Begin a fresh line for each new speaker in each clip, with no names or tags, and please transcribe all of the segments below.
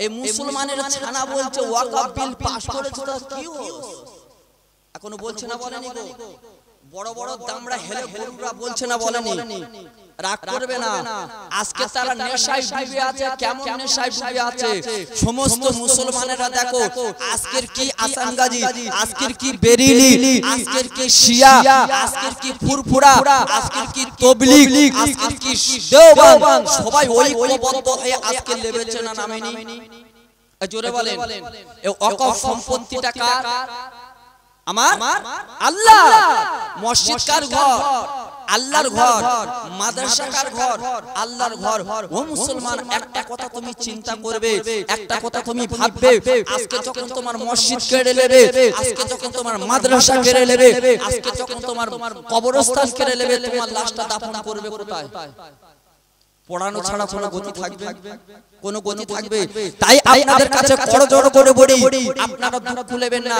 এই মুসলমানের ছানা বলছে ওয়াকফ বিল পাস করেছে, তো কি এখনো বলছে না বলেনি গো? বড় বড় দামড়া হেলে গরুরা বলছে না বলেনি? রাগ করবে না, আজকে তারা নেশায় ডুবে আছে। কেমন নেশায় ডুবে আছে? সমস্ত মুসলমানেরা দেখো, আজকের কি আসান গাজী, আজকের কি বেরিলি, আজকের কি শিয়া, আজকের কি ফুরফুরা, আজকের কি তবলিগ, আজকের কি দেওবন্দ, সবাই ঐক্যবদ্ধ হয়ে আজকে লেবেছে না নামেনি? জোরে বলেন, এই ওয়াকফ সম্পত্তিটা কার? আমার আল্লাহ। মসজিদ কার ঘর? আল্লাহর ঘর। মাদ্রাসা কার ঘর? আল্লাহর ঘর। ও মুসলমান, একটা কথা তুমি চিন্তা করবে, একটা কথা তুমি ভাববে, আজকে যখন তোমার মসজিদ কেড়ে নেবে, আজকে যখন তোমার মাদ্রাসা কেড়ে নেবে, আজকে যখন তোমার কবরস্থান কেড়ে নেবে, তোমার লাশটা দাফন করবে কোথায়? পড়ানো ছাড়া কোনো গতি থাকবে? কোন গতি থাকবে? তাই আপনাদের কাছে করজোড় করে বলি, আপনারা দুঃখ খুলেবেন না।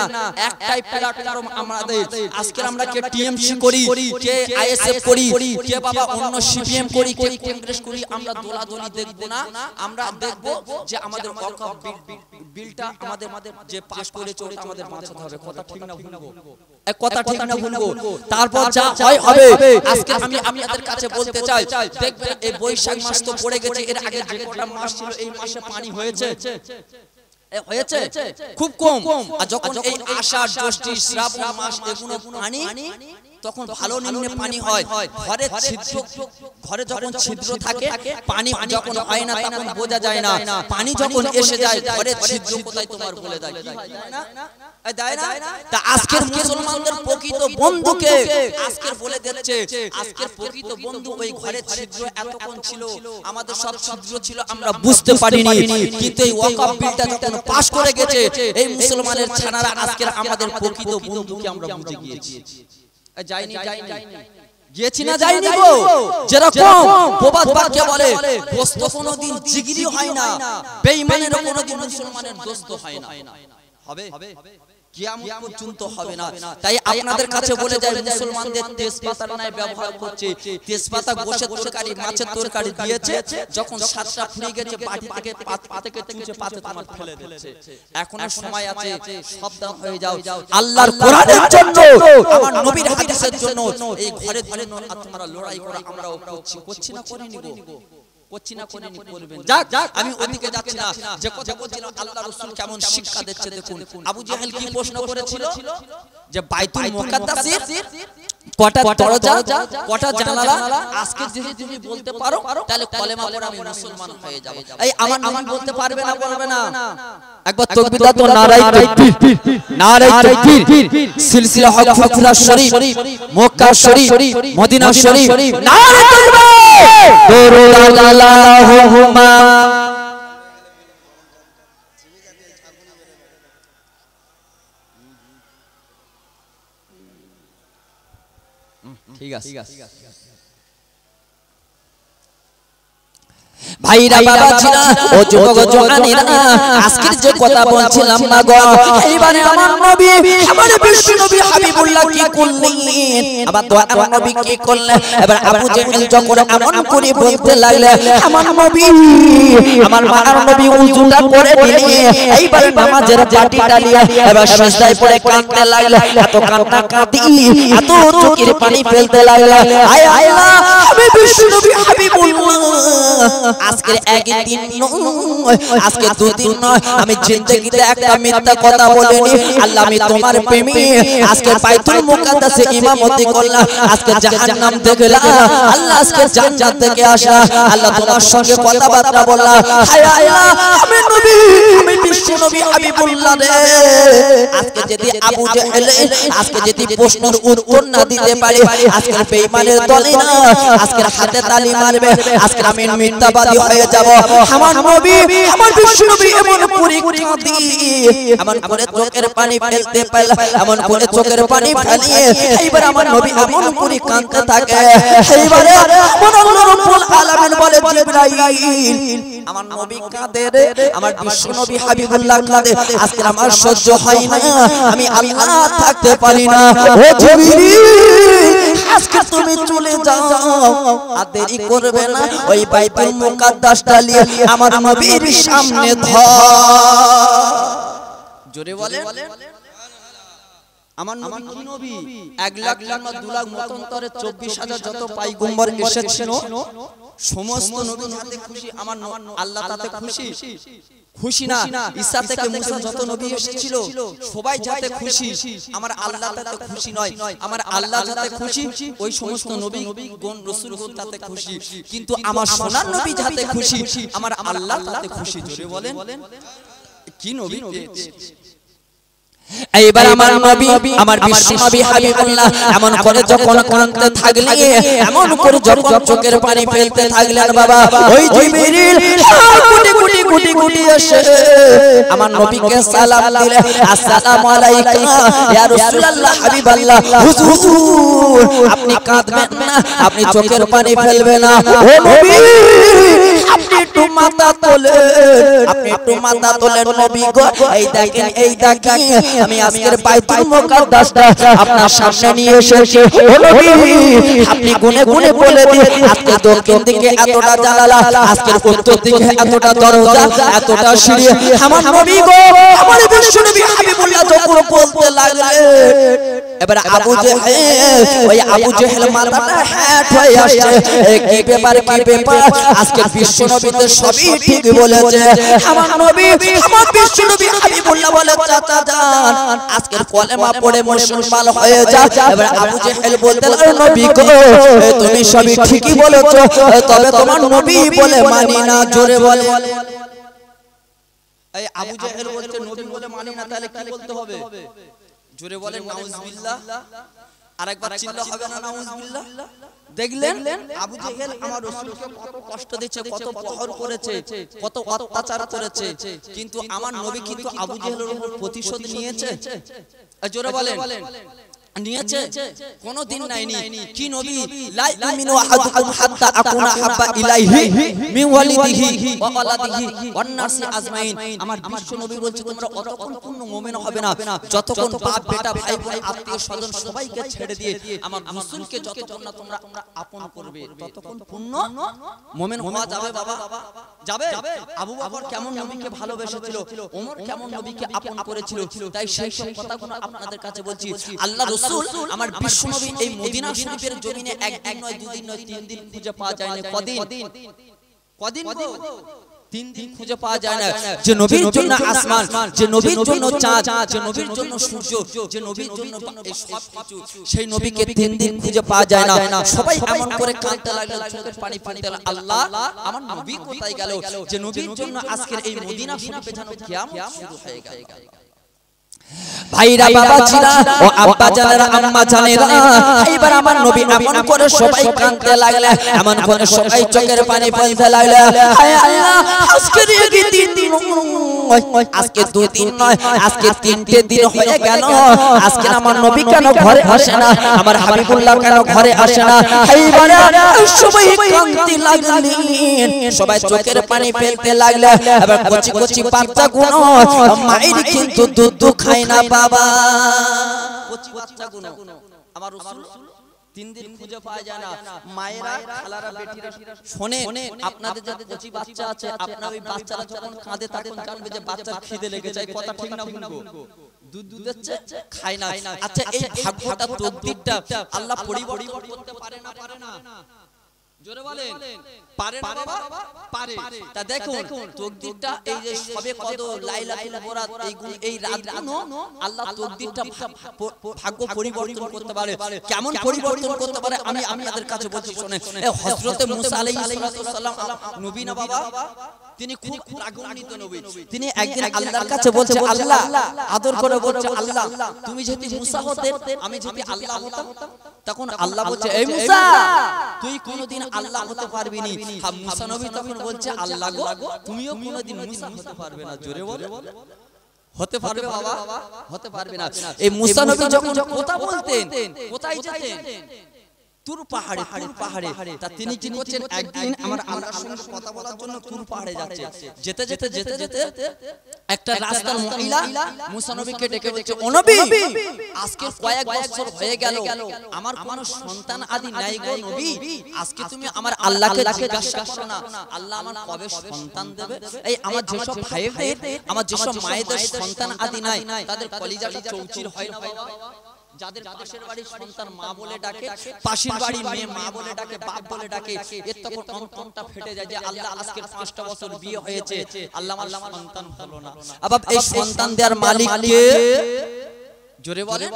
একটাই প্ল্যাটফর্ম আমাদের। আজকে আমরা কে টিএমসি করি, কে আইএসএফ করি, কে বাবা অন্য সিপিএম করি, কে কংগ্রেস করি, আমরা দোলাদলি দেখব না। আমরা দেখব যে আমাদের ওয়াকফ বিলটা আমাদের যে পাস করেছে ওটা আমাদের বাঁচাতে হবে। কথা ঠিক না ভুলবো? এক কথা ঠিক না ভুলবো? তারপর যা হয় হবে। আজকে আমি আপনাদের কাছে বলতে চাই, দেখবেন এই বৈশাখ মাস তো পড়ে গেছে, এর আগে যে কটা মাস ছিল এই মাসে পানি হয়েছে হয়েছে খুব কম। আর যখন এই আষাঢ়, জ্যৈষ্ঠ, শ্রাবণ মাস এগুলো পানি, তখন ভালো নিম্নে পানি হয়। ঘরে ছিদ্র, ঘরে যখন ছিদ্র থাকে পানি যখন হয় না তখন বোঝা যায় না। পানি যখন এসে যায় ঘরে ছিদ্র কোথায় তোমার বলে দেয়, দেয় না? তা আজকের মুসলমানদের প্রকৃত বন্ধুকে আজকে বলে দিচ্ছে, আজকের প্রকৃত বন্ধু ওই ঘরে ছিদ্র এতক্ষণ ছিল, আমাদের সব ছিদ্র ছিল আমরা বুঝতে পারিনি, কিন্তু এই ওয়াকফ বিলটা যখন পাস করে গেছে এই মুসলমানের ছানারা আজকে আমাদের প্রকৃত বন্ধুকে আমরা বুঝে গিয়েছি। যাইনি গিয়েছি না যাইনি গো? যেরকম প্রবাদ বাক্যে বলে, দোস্ত কোনোদিন জিগরি হয় না, বেঈমানের কোনোদিন মুসলমানের দোস্ত হয় না। হবে? কিয়ামত পর্যন্ত হবে না। তাই আপনাদের কাছে বলে যায়, মুসলমানদের তেজপাতার ন্যায় ব্যবহার করছে। তেজপাতা গোশের তরকারি, মাছের তরকারি দিয়েছে, যখন সাতটা ফুরিয়ে গেছে বাটি থেকে পাতে তুলছে, পাতে তোমার ফেলে দিচ্ছে। এখনো সময় আছে, সাবধান হয়ে যাও। আল্লাহর কোরআনের জন্য, আমার নবীর হাদিসের জন্য এই ঘরে ঘরে তোমরা লড়াই করা আমরাও করছি না, করিনি গো? করছি না, করিনি, করবেন। যাক, আমি ওদিকে যাচ্ছি না। যে কথা বলছিলাম, আল্লাহ রাসূল কেমন শিক্ষা দিচ্ছে দেখুন। আবু জাহেল কি প্রশ্ন করেছিল? যে বাইতুল মুকাদ্দাসের কটা দরজা, কটা জানালা, আজকে যদি তুমি বলতে পারো তাহলে কলেমা পড়ে আমি মুসলমান হয়ে যাব। এই আমার নাম বলতে পারবে না, বলবে না? একবার তাকবীর দাও তো, নারায়ে তাকবীর, নারায়ে তাকবীর। সিলসিলা হক ফুরফুরা শরীফ, মক্কা শরীফ, মদিনা শরীফ, নারায়ে তাকবীর, দরুদ আল্লাহুম্মা। ঠিক আছে ভাইরা, বাবাজিরা, ও যুবক জওয়ানেরা, আজকের যে কথা বলছিলাম না গো, এইবারে আমার নবী, আমার বিশ্ব নবী হাবিবুল্লাহ কি করলেন, আবার তো আমার নবী কি করলেন? এবার আবু জাহেল যখন এমন করে বলতে লাগলে, আমার নবী, আমার মার নবী উজুটা করে নিয়ে এইবার নামাজের বাটিটা নিয়ে এবার সিজদায় পড়ে কাঁদতে লাগলে, এত কান্না কাঁদি, এত চোখের পানি ফেলতে লাগলে, আয় আল্লাহ, আমি বিশ্ব নবী হাবিবুল্লাহ, আজকে একদিন নয়, আজকে দুদিন নয়, আমি জিন্দেগিতে একটা মিথ্যা কথা বলিনি। আল্লাহ, আমি তোমার প্রেমী, আজকে বাইতুল মুকাদ্দাসে ইমামতি করলাম, আজকে জাহান্নাম দেখলাম, আল্লাহ আজকে জান্নাত থেকে আসা, আল্লাহ তোমার সঙ্গে কথাবার্তা বললাম, হায় আল্লাহ, আমি নবী, আমি বিশ্ব নবী হাবিবুল্লাহ রে, আজকে যদি আবু জাহেল আজকে যদি প্রশ্নের উত্তর না দিতে পারে, আজকে বেঈমানের দলে না, আজকে হাতে তালি মারবে, আজকে আমি মিথ্যাবাদী হয়ে যাব। আমার নবী, আমার বিশ্ব নবী এমন পরীক্ষা দিয়ে, এমন করে চোখের পানি ফেলতে পারল, এমন করে চোখের পানি ফেলিয়ে এইবার আমার নবী এমন করে কাঁদতে থাকে। এইবারে আল্লাহ রাব্বুল আলামিন বলে, জিবরাইল, আমার নবী কাঁদে রে, আমার বিশ্ব নবী হাবিবুল্লাহ কাঁদে, আজকে আমার সহ্য হয় না, আমি আল্লাহ থাকতে পারি না। ও জিবরিল,
আজকে তুমি চলে যাও আর দেরি করবে না ওই বাইতুল মুকাদ্দাসটা নিয়ে আমার নবীর সামনে ধর
জোরে বলেন আমার নবী কি নবী 1 লাখ না 2 লাখ মতান্তরে 24,000 যত পয়গম্বর এসেছিল সমস্ত নবী যাতে খুশি আমার আল্লাহ তাতে খুশি খুশি না ঈসা থেকে মুসা যত নবী এসেছিল সবাই যাতে খুশি আমার আল্লাহ তাতে খুশি নয় আমার আল্লাহ যাতে খুশি ওই সমস্ত নবী গণ রাসূলগণ তাতে খুশি কিন্তু আমার সোনার নবী যাতে খুশি আমার আল্লাহ তাতে খুশি জোরে বলেন কি নবী
এইবার আমার নবী আমার বিশ্ব নবী হাবিবুল্লাহ এমন করে যখন কাঁদতে থাকলেন এমন করে যখন চোখের পানি ফেলতে থাকলেন বাবা ওই জিবরিল কোটি কোটি কোটি কোটি এসে আমার নবীকে সালাম দিলে আসসালামু আলাইকা ইয়া রাসূলুল্লাহ হাবিবাল্লাহ হুজুর আপনি কাঁদবেন না আপনি চোখের পানি ফেলবেন না ও নবী আপনি একটু মাথা তোলেন নবী গো এই দেখেন আমি আজকের বাইতুল মুকাদ্দাসটা আপনার সামনে নিয়ে এসেছি ও নবী আপনি গুনে গুনে বলে দিন আজকে দক্ষিণ দিকে এতটা জানালা আজকের উত্তর দিকে এতটা দরজা এতটা সিঁড়ি আমার নবী গো আমার বিশ্ব নবী হাবিবুল্লাহ যখন বলতে লাগলেন এবার আবু জেহেল ওই আবু জেহেল মাথাটা হ্যাট হয়ে আসছে কি ব্যাপার আজকে বিশ্ব নবীতে সবই ঠিক বলেছে আমার নবী আমার বিশ্ব নবী হাবিবুল্লাহ বলে চাচা জান আজকের কলেমা পড়ে মুসলমান হয়ে যা এবার আবু জেহেল বলতে লাগলো নবী গো তুমি সবই ঠিকই বলেছো তবে তোমার নবী বলে মানি না জোরে বলে
এই আবু জেহেল বলতে নবী বলে মানি না তাহলে কি বলতে হবে জোরে বলেন নাউজুবিল্লাহ আরেকবার চিল্লা হবে না নাউজুবিল্লাহ দেখলেন আবু জেহেল আমার রাসূলকে কত কষ্ট দিয়েছে কত প্রহার করেছে কত অত্যাচার করেছে কিন্তু আমার নবী কিন্তু আবু জেহেলের উপর প্রতিশোধ নিয়েছে জোরে বলেন নিয়েছে কোনদিন নাইনি কি নবী লা ইউমিনু আহাদুকুম হাত্তা আকুনা হাব্বা ইলাইহি মিন ওয়ালিদিহি ওয়া ওয়ালাদিহি ওয়ান নাসি আজমাইন আমার বিশ্ব নবী বলছে তোমরা অতক্ষণ পূর্ণ মুমিন হবে না যতক্ষণ বাপ বেটা ভাই বোন আত্মীয় স্বজন সবাইকে ছেড়ে দিয়ে আমার রাসূলকে যতক্ষণ না তোমরা আপন করবে ততক্ষণ পূর্ণ মুমিন হওয়া যাবে বাবা যাবে আবু বকর কেমন নবীকে ভালোবেসেছিল ওমর কেমন নবীকে আপন করেছিল তাই সেই সব কথাগুলো আপনাদের কাছে বলছি আল্লাহ রাসূল আমার বিশ্ব নবী এই মদিনা শরীফের জমিনে একদিন নয় দুদিন নয় তিন দিন খুঁজে পাওয়া যায় না কদিন গো 3 দিন খুঁজে পাওয়া যায় না যে নবীর জন্য আসমান যে নবীর জন্য চাঁদ যে নবীর জন্য সূর্য যে নবীর জন্য এই সব কিছু সেই নবীকে 3 দিন খুঁজে পাওয়া যায় না সবাই এমন করে কাঁদতে লাগলো চোখের পানি ফেলতে লাগলো আল্লাহ আমার নবী কোথায় গেল যে নবীর জন্য আজকের এই মদিনা শরীফে যেন কিয়ামত শুরু হয়ে গেল
ভাইরা বাবা ছিলা ও আব্বা জানেরা আম্মা জানেরা এইবার আমার নবী এমন করে সবাই কাঁদতে লাগলে এমন করে সবাই চোখের পানি ফেলতে লাগলে হায় আল্লাহ আজকে কি 3 দিন আজকে 2 দিন নয় আজকে 3টে দিন হয়ে গেল আজকে আমার নবী কেন ঘরে আসে না আমার হাবিবুল্লাহ কেন ঘরে আসে না এইবার সবাই কাঁদতে লাগলেন সবাই চোখের পানি ফেলতে লাগলে এবার কচি কচি বাচ্চাগুলো মায়ের কিন্তু দুধ খায় না বাবা
কচি বাচ্চাগুলো আমার রাসূল 3 দিন খুঁজে পাওয়া যায় না মায়েরা খালারা বেটিরা শুনেন আপনাদের যাদের কচি বাচ্চা আছে আপনারা ওই বাচ্চারা যখন কাঁদে তখন জানবে যে বাচ্চার খিদে লেগেছে কথা ঠিক না ভুলবো দুধ দিচ্ছে খায় না আচ্ছা এই ভাগ্যটা তকদিরটা আল্লাহ পরিবর্তন করতে পারে না জোরে বলেন পারে না বাবা পারে তা দেখুন তকদিরটা এই যে সবে কদর লাইলাতুল বরাত এই রাতগুলো আল্লাহ তকদিরটা ভাগ্য পরিবর্তন করতে পারে কেমন পরিবর্তন করতে পারে আমি আপনাদের কাছে বলছি শুনেন হযরতে মুসা আলাইহিস সালাম নবী না বাবা তিনি খুব রাগান্বিত নবী তিনি একদিন আল্লাহর কাছে বলছে আল্লাহ আদর করে বলছে আল্লাহ তুমি যদি মুসা হতে আমি যদি আল্লাহ হতাম তখন আল্লাহ বলছে এই মুসা তুই কোনদিন আল্লাহ হতে পারবি না মুসা নবী তখন বলছে আল্লাহ গো তুমিও কোনদিন মুসা হতে পারবে না জোরে বলে হতে পারবে বাবা হতে পারবে না এই মুসা নবী যখন কথা বলতেন কোথায় যেতেন তুর পাহাড়ে তা তিনি কি করছেন একদিন আমার আল্লাহর সঙ্গে কথা বলার জন্য তুর পাহাড়ে যাচ্ছে যেতে একটা রাস্তার মহিলা মুসা নবীকে ডেকে বলছে, ও নবী, আজকে কয়েক বছর হয়ে গেল আমার কোনো সন্তান আদি নাই গো নবী, আজকে তুমি আমার আল্লাহকে জিজ্ঞাসা করো না আল্লাহ আমার কবে সন্তান দেবে। এই আমার যেসব ভাইদের, আমার যেসব মায়েদের সন্তান আদি নাই, তাদের কলিজাটা চৌচির হয় না বাবা। যাদের পাশের বাড়ির সন্তান মা বলে ডাকে, পাশের বাড়ির মেয়ে মা বলে ডাকে, বাপ বলে ডাকে, এর তখন অন্তরটা ফেটে যায় যে আল্লাহ আজকে 5টা বছর বিয়ে হয়েছে, আল্লাহ আমার সন্তান হলো না। আবার এই সন্তান দেওয়ার মালিক কে? জোরে বলে।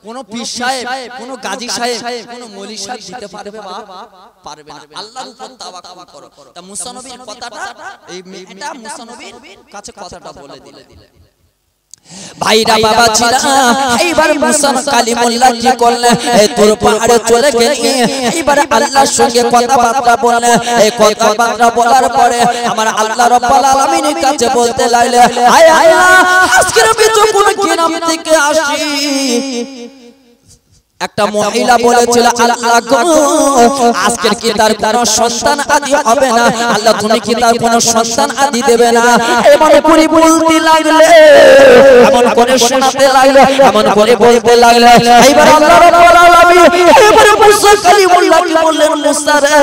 কোন পীর সাহেব, কোন গাজী সাহেব, কোন মৌলভী সাহেব দিতে পারবে বা পারবে না, আল্লাহর উপর তাওয়াক্কুল করো। তা মুসা নবীর কথাটা, এই মেয়েটা মুসা নবীর কাছে কথাটা বলে দিলে।
ভাইরা বাবা ছিল, এইবার মুসা কালিমুল্লাহ কি করলেন, এই তোর পাহাড়ে চলে গেলেন, এইবার আল্লাহর সঙ্গে কথাবার্তা বললেন। এই কথাবার্তা বলার পরে আমার আল্লাহ রাব্বুল আলামিনের কাছে বলতে লাগলেন, আয় আল্লাহ, আজকের ভিতর কোন গ্রাম থেকে আসি। একটা মহিলা বলেছিল, আল্লাহ গো, আজকের কি তার কোনো সন্তান আদি হবে না? আল্লাহ তুমি কি তার কোনো সন্তান আদি দেবে না? এমন করে বলতে লাগলে, এমন করে শোনাতে লাগলে, এমন করে বলতে লাগলে। এইবার আল্লাহ রাব্বুল আলামিন এবার মুসা কালিমুল্লাহকে বললেন, মুসা রে,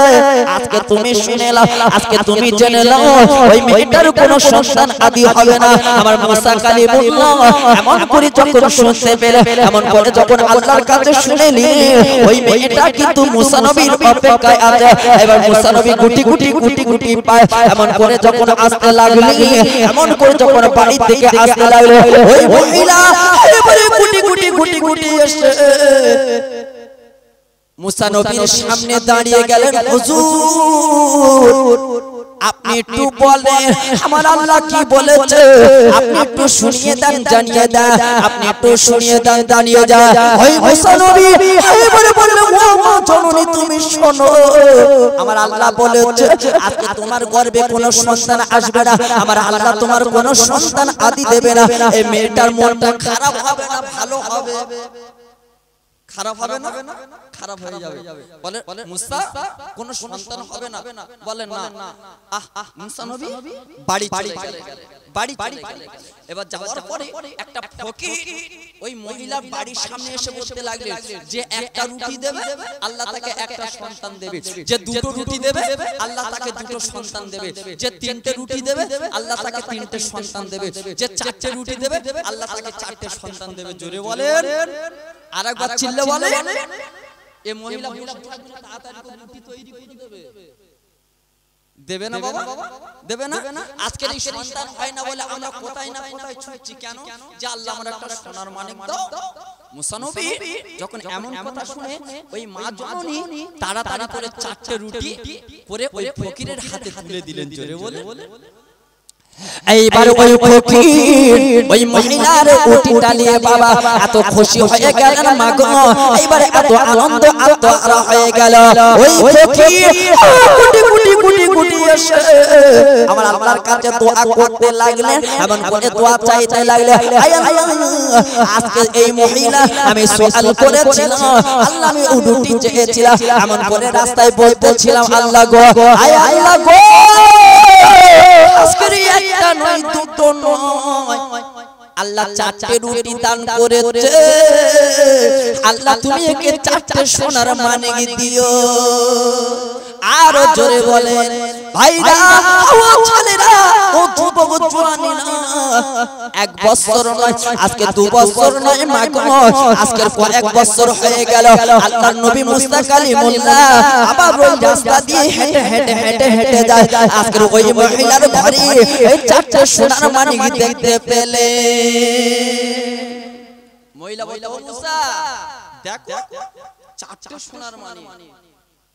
আজকে তুমি শুনে নাও, আজকে তুমি জেনে নাও, ওই মেয়েটার কোনো সন্তান আদি হবে না। আমার মুসা কালিমুল্লাহ এমন করে যখন শুনতে পেলে, এমন করে যখন আল্লাহর কাছে শুনেলি, ওই মেয়েটা কিন্তু মুসা নবীর অপেক্ষায় আছে। এবার মুসা নবী গুটি গুটি গুটি গুটি পায়, এমন করে যখন আসতে লাগলি, এমন করে যখন বাড়ি থেকে আসতে লাগলো, ওই মহিলা এবারে গুটি গুটি গুটি গুটি এসে মুসা নবীর সামনে দাঁড়িয়ে গেলেন। হুজুর, আপনি একটু বলেন আমার আল্লাহ কি বলেছে, আপনি একটু শুনিয়ে দেন, জানিয়ে দেন, আপনি একটু শুনিয়ে দেন, জানিয়ে দেন। ওই মুসা নবী এবারে বললেন, ও মা জননী, তুমি শোনো, আমার আল্লাহ বলেছে আজকে তোমার গর্ভে কোনো সন্তান আসবে না, আমার আল্লাহ তোমার কোনো সন্তান আদি দেবে না। এই মেয়েটার মনটা খারাপ হবে না ভালো হবে? খারাপ হবে না? খারাপ হয়ে যাবে। বলে মুসা কোন সন্তান হবে না? বলে না। মুসা নবী বাড়ি চলে গেলেন, বাড়ি চলে গেলেন। এবার যাওয়ার পরে একটা ফকির ওই মহিলার বাড়ির সামনে এসে বলতে লাগলেন, যে একটা রুটি দেবে আল্লাহ তাকে একটা সন্তান দেবে, যে দুটো রুটি দেবে আল্লাহ তাকে দুটো সন্তান দেবে, যে তিনটে রুটি দেবে আল্লাহ তাকে তিনটে সন্তান দেবে, যে চারটে রুটি দেবে আল্লাহ তাকে চারটে সন্তান দেবে। জোরে বলেন, আরেকবার চিল্লে বলে। এই মহিলা তাড়াতাড়ি করে রুটি তৈরি করে দেবে, দেবে না বাবা? দেবে না? আজকের এই সন্তান হয় না বলে আমরা কোথায় না কোথায় ছুটছি কেন? যে আল্লাহ আমার একটা সোনার মানিক দাও। মুসা নবী যখন এমন কথা শুনে ওই মা জননী তাড়াতাড়ি করে চারটে রুটি করে ওই ফকিরের হাতে তুলে দিলেন। জোরে বলে। এইবার ওই ফকির ওই মহিলার উটিটা নিয়ে বাবা এত খুশি হয়ে গেলেন, মা গো, এইবার এত আনন্দ আত্মহারা হয়ে গেল। ওই ফকির গুটি গুটি গুটি গুটি এসে আমার আল্লাহর কাছে দোয়া করতে লাগলেন, এমন করে দোয়া চাইতে লাগলেন, আয় আল্লাহ, আজকে এই মহিলা আমি সওয়াল করেছিলাম, আল্লাহ আমি উডুটি চেয়েছিলাম, এমন করে রাস্তায় বলতেছিলাম, আল্লাহ গো, আয় আল্লাহ গো, আজকের একটা নয় দুটো নয়, আল্লাহ চারটে রুটি দান করেছে, আল্লাহ তুমি একে চারটে সোনার মানিক দিও। আরো জোরে বলেন ভাইরা, ও ছেলেরা, ও যুবক জওয়ানেরা, এক বছর নয়, আজকে 2 বছর নয়, মা গো, আজকের কয়েক বছর হয়ে গেল। আল্লাহর নবী মুসা কালিমুল্লাহ আবার ওই রাস্তা দিয়ে হেঁটে হেঁটে হেঁটে হেঁটে যায়। আজকের ওই মহিলার ঘরে এই চারটে সোনার মানিক দেখতে পেলে।
মহিলা বলল, ও মুসা দেখো চারটে সোনার মানিক।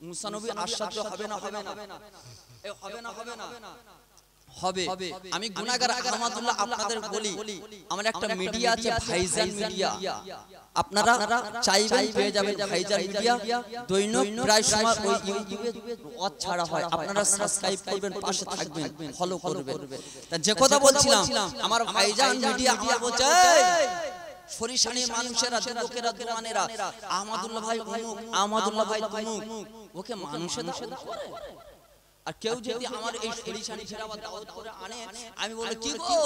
মুসা নবী আশ্চর্য, হবে না? হবে না? হবে না? হবে না? হবে। আমি গুনাহগার আহমদুল্লাহ আপনাদের বলি, আমার একটা মিডিয়া আছে ভাইজান মিডিয়া, আপনারা চাইবেন পেয়ে যাবেন ভাইজান মিডিয়া। দৈনিক প্রায় সময় ওই ইউটিউবে ওয়াজ ছাড়া হয়, আপনারা সাবস্ক্রাইব করবেন, পাশে থাকবেন, ফলো করবেন। তা যে কথা বলছিলাম, আমার ভাইজান মিডিয়া আমার বলছে, সরিষানের মানুষেরা, যুবকেরা, জওয়ানেরা, আহমদুল্লাহ ভাই অমুক, আহমদুল্লাহ ভাই তমুক, ওকে মানুষের দাওয়াত করে? আর কেউ যদি আমার এই সরিষানি ছেড়ে আবার দাওয়াত করে আনে, আমি বলি কি গো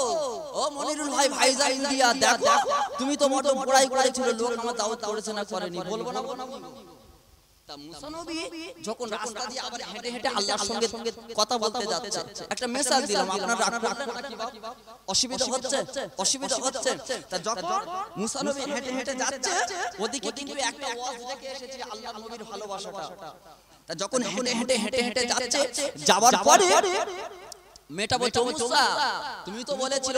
ও মনিরুল ভাই ভাইজান ইন্ডিয়া দেখো তুমি তো বড় বড়াই করেছিল, লোক আমার দাওয়াত করেছে না করেনি, বলবো না বলবো না। তা মুসা নবী যখন রাস্তা দিয়ে আবার হেঁটে হেঁটে আল্লাহর সঙ্গে কথা বলতে যাচ্ছে, একটা মেসেজ দিলাম, আপনারা রাগ করলেন নাকি বাপ? অসুবিধা হচ্ছে। তা যখন মুসা নবী হেঁটে হেঁটে যাচ্ছে, ওদিকে কিন্তু একটা ওয়াজ রেখে এসেছে আল্লাহর নবীর ভালোবাসাটা। তা যখন হেঁটে হেঁটে যাচ্ছে, যাওয়ার পরে মেয়েটা বলছে মুসা তুমি তো বলেছিল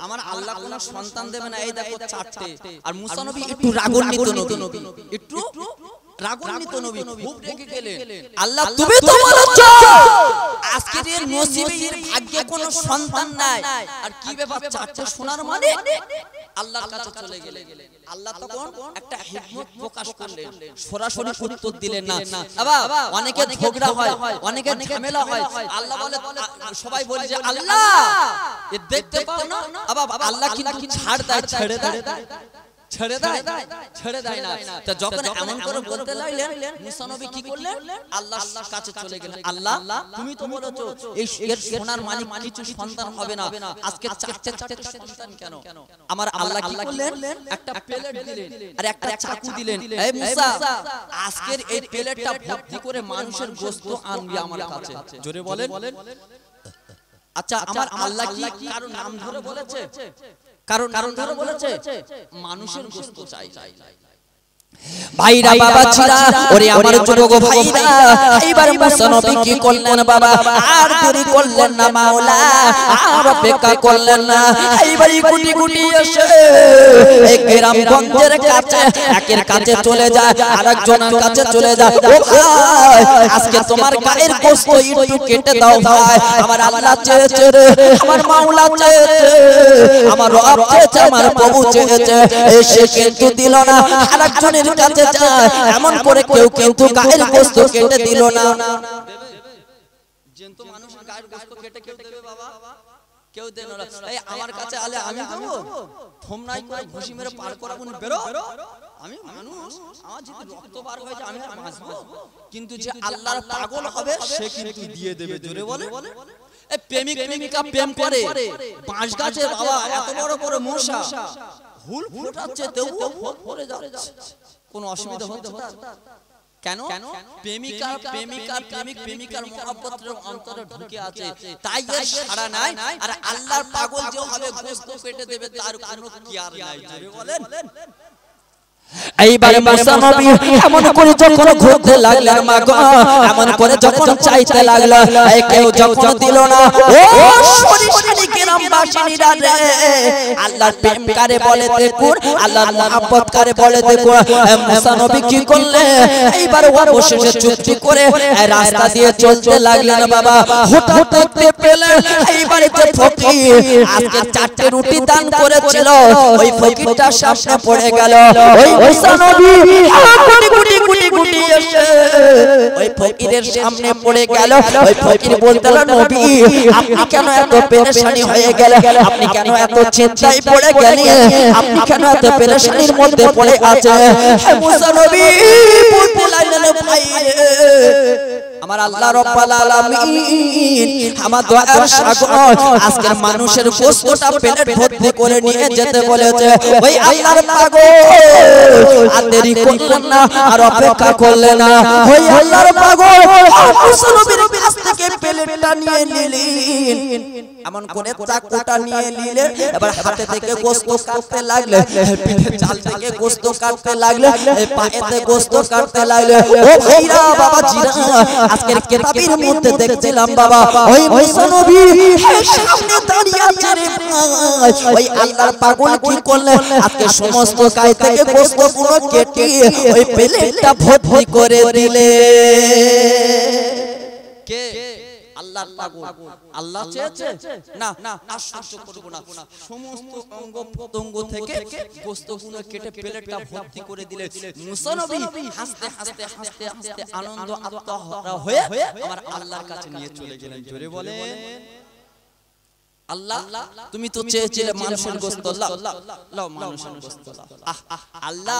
আমার আল্লাহ কোন সন্তান দেবে না, এই দেখো চারটে। আর মুসা নবী একটু রাগান্বিত নবী, একটু রাগান্বিত নবী, খুব রেগে গেলেন। আল্লাহ তুমি তো বলেছো আজকের এর নসিবে এর ভাগ্যে কোনো সন্তান নাই, আর কি ব্যাপার চারটে শোনার মানে? আল্লাহর কাছে চলে গেলেন। আল্লাহ তখন একটা হিকমত প্রকাশ করলেন, সরাসরি উত্তর দিলেন না। বাবা অনেকে ঝগড়া হয়, অনেকে ঝামেলা হয়, আল্লাহ বলে সবাই বলে যে আল্লাহ এ দেখতে পাও না, বাবা আল্লাহ কিন্তু ছাড় দেয়, ছেড়ে দেয় না। তা যখন এমন করে বলতে লাগলেন, মুসা নবী কি করলেন? আল্লাহর কাছে চলে গেলেন। আল্লাহ তুমি তো বলেছো এই এর সোনার মানিক কিছু সন্তান হবে না, আজকে চারটে সন্তান কেন? আমার আল্লাহ কি করলেন? একটা প্লেট দিলেন আর একটা চাকু দিলেন। এই মুসা আজকের এই প্লেটটা ভর্তি করে মানুষের গোশত আনবি আমার কাছে। জোরে বলেন। আচ্ছা আমার আল্লাহ কি কারো নাম ধরে বলেছে? কারণ ধরে বলেছে মানুষের গোশত চাই।
ভাইরা বাবা ছিলা ওরে আমার যুবক ভাইরা, এইবার মুসা নবী কি করলেন বাবা? আর দেরি করলেন না মাওলা, আর অপেক্ষা করলেন না। এইবার গুটি গুটি এসে এই গ্রামগঞ্জের কাছে, একের কাছে চলে যায়, আরেকজনের কাছে চলে যায়। ও ভাই আজকে তোমার গায়ের গোশত একটু কেটে দাও ভাই। আমার আল্লাহ চেয়েছে রে, আমার মাওলা চেয়েছে, আমার রব চেয়েছে, আমার প্রভু চেয়েছে, সে কিন্তু দিল না। আরেকজনের কাছে যায়, এমন করে কেউ কিন্তু গায়ের গোশত কেটে দিল না।
কিন্তু মানুষের গায়ের গোশত কেটে কেউ দেবে বাবা? কেউ দেবে না। এই আমার কাছে আলে আমি দেবো, থমনাই করে ঘুষি মেরে পার করাবো, বেরো। আমি মানুষ, আমার যদি রক্ত বার হয়ে যায় আমি আর বাঁচবো? কিন্তু যে আল্লাহর পাগল হবে সে কিন্তু দিয়ে দেবে। জোরে বলে। এই প্রেমিকা প্রেম করে, বাঁশ গাছে বাবা এত বড় বড় মশা হুল ফোটাচ্ছে, তবুও ফোরে যাচ্ছে, কোনো অসুবিধা হচ্ছে না। কেন? প্রেমিকার মহব্বতের অন্তরে ঢুকে আছে, তাই এর সাড়া নাই। আর আল্লাহর পাগল যে হবে গোশত কেটে দেবে তার কোনো কেয়ার নাই। জোরে বলেন।
এইবার মুসা নবী এমন করে যখন ঘুরতে লাগলেন মা গো, এমন করে যখন চাইতে লাগলো, কেউ যখন দিল না। ও সরিষানি গ্রামবাসীরা রে, আল্লাহর প্রেম কারে বলে দেখুন, আল্লাহর মহব্বত কারে বলে দেখুন। মুসা নবী কি করলেন? এইবার অবশেষে চুক্তি করে রাস্তা দিয়ে চলতে লাগলেন বাবা। হঠাৎ দেখতে পেলেন এইবারে যে ফকির আজকে চারটে রুটি দান করেছিল, ওই ফকিরটা সামনে পড়ে গেল। ওই মুসা নবী গুটি এসে ওই ফকিরের সামনে পড়ে গেল। ওই ফকির বলতে লাগলো, নবী আপনি কেন এত পেরেশানি হয়ে গেলেন? আপনি কেন এত চিন্তায় পড়ে গেলেন? আপনি কেন এত পেরেশানির মধ্যে পড়ে আছেন? মুসা নবী বলতে লাগলেন, ভাই আমার আল্লাহ রাব্বুল আলামিন আমার দয়ার সাগর আজকের মানুষের গোশতটা প্লেট ভর্তি করে নিয়ে যেতে বলেছে। ওই আল্লাহর পাগল আর দেরি করলেন না, আর অপেক্ষা করলেন না। ওই আল্লাহর পাগল মুসা নবীর কাছ থেকে প্লেটটা নিয়ে নিলেন, এমন করে চাকুটা নিয়ে নিলেন। এবার হাতে থেকে গোশত কাটতে লাগলেন, পিঠে চাল থেকে গোশত কাটতে লাগলেন, পায়েতে গোশত কাটতে লাগলেন। ও ভাইরা বাবা জিরা, আজকের কিতাবের মধ্যে দেখছিলাম বাবা, ওই মুসা নবী সামনে দাঁড়িয়ে আছে রে ভাই। ওই আল্লাহর পাগল কি করলেন? আজকে সমস্ত গায়ে থেকে গোশত পুরো কেটে ওই প্লেটটা ভর্তি করে দিলে।
কে? আল্লাহর পাগল। আল্লাহ চেয়েছে না আর সহ্য করব না, সমস্ত অঙ্গ প্রত্যঙ্গ থেকে গোশতগুলো কেটে প্লেটটা ভর্তি করে দিলে। মুসা নবী হাসতে হাসতে হাসতে হাসতে আনন্দ আত্মহারা হয়ে আমার আল্লাহর কাছে নিয়ে চলে গেলেন। জোরে বলেন। আল্লাহ তুমি তো চেয়েছিলে মানুষের গোশত, লাও মানুষের গোশত। আল্লাহ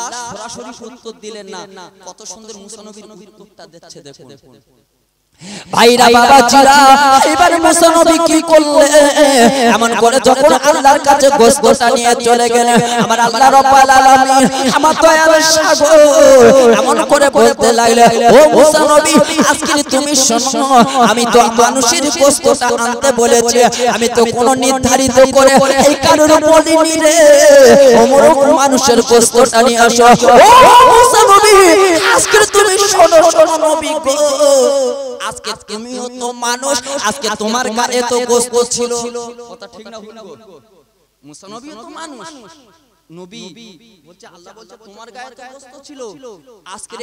সরাসরি উত্তর দিলেন না। কত সুন্দর মুসা নবীর উত্তরটা দিচ্ছে দেখুন।
ভাইরা বাবাজিরা এবার মুসা নবী কি করলেন এমন করে যখন আল্লাহর কাছে গোশতটা নিয়ে চলে গেলেন আমার আল্লাহ রাব্বুল আলামিন আমার দয়ার সাগর এমন করে বলতে লাগলেন ও মুসা নবী আজকে তুমি শোনো আমি তো মানুষের গোশতটা আনতে বলেছি আমি তো কোনো নির্ধারিত করে এই কারোর বলিনি রে ওমর মানুষের গোশতটা নিয়ে আসো ও মুসা নবী আজকে তুমি শোনো শোনো নবী গো আজকে তুমিও তো মানুষ আজকে তোমার গায়ে তো গোশত ছিল
কথা ঠিক না ভুল গো মুসা নবীও তো মানুষ নবী বলছে আল্লাহ বলছে তোমার গায়ে তো গোশত ছিল আজকে